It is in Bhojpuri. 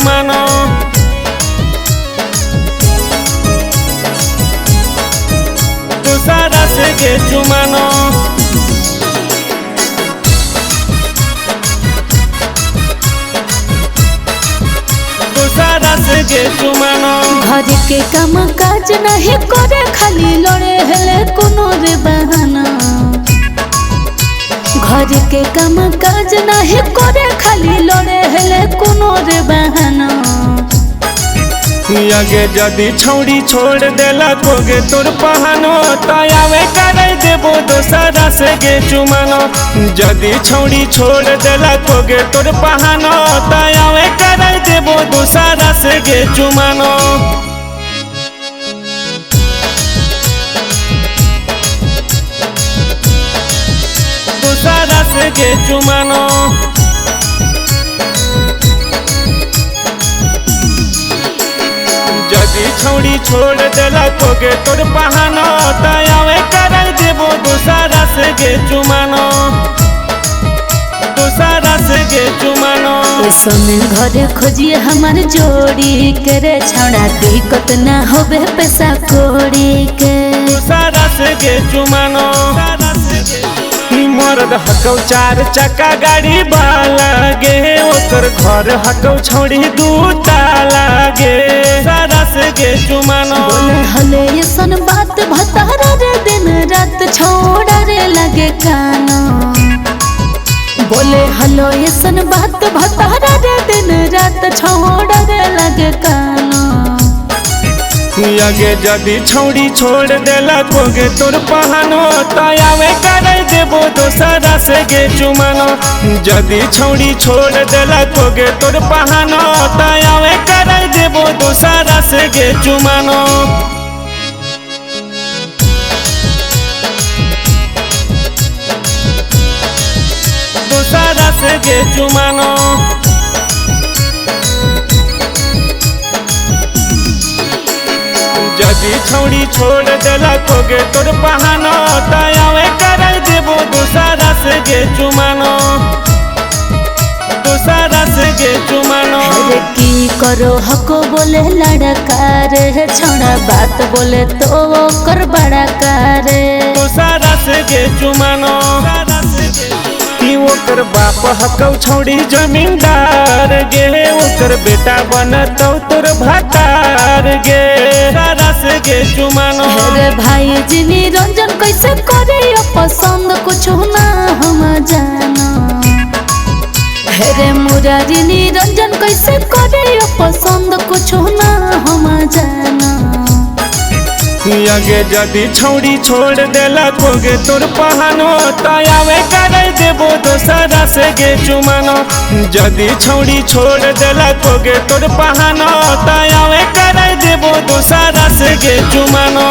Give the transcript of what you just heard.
चुमानो दूसरा से गे चुमानो दूसरा से गे चुमानो घर के काम काज नहीं करे खाली लड़े हेले कोनो रे बहाना घर के काम काज नहीं करे खाली लड़े हेले कोनो रे बहाना आगे जदी छौड़ी छोड़ देला कोगे तोर पहानो तयावे करे देबो दोसरा से गे चुमानो जदी छौड़ी छोड़ देला कोगे तोर पहानो तयावे करे देबो दोसरा से गे चुमानो दूसरा से गे चुमानो जदी छौड़ी छोड़ देला कोगे तोर पहानो तयावे कर देबो दूसरा से गे चुमानो दूसरा से गे चुमानो सोने घरे खोजिए हमार जोड़ी करे छौड़ा दिक्कत ना होबे पैसा कोड़ी के दूसरा से गे चुमानो मर्द हकौ चार चक्का गाड़ी वाला गे ओकर घर हकौ छौड़ी दू ताला गे सारा से गे चुमानो बोले हले ऐसन बात भतारा रे दिन रात छोड़ा रे लगे कानो बोले हलो ऐसन बात भतारा रे दिन रात छोड़ा रे लगे कानो आगे जदी छौड़ी छोड़ देला कोगे तोर पहानो तयावे करे देबो दोसरा से गे चुमानो जदी छौड़ी छोड़ देला कोगे तोर पहानो तयावे करे देबो दोसरा से गे चुमानो दूसरा से गे चुमानो जदी छौड़ी छोड़ देला कोगे तोर पहानो तयावे करे देबो दूसरा से गे चुमानो दूसरा से गे चुमानो अरे की करो हको बोले लड़का रे छोड़ा बात बोले तो कर बड़ा करे दूसरा से गे चुमानो ओकर बाप हकौ छौड़ी जमींदार गे ओकर बेटा बनतौ तोर भतार गे सारा से गे चुमानो अरे भाई जी निरंजन कैसे करे पसंद कुछ ना हम जाना अरे मुरारी निरंजन कैसे करे पसंद कुछ ना हम जाना आगे जदी छौड़ी छोड़ देला कोगे तोर पहानो तयावे करे देबो दोसरा से गे चुमानो जदी छौड़ी छोड़ देला कोगे तोर पहानो तयावे करे देबो दोसरा से गे चुमानो।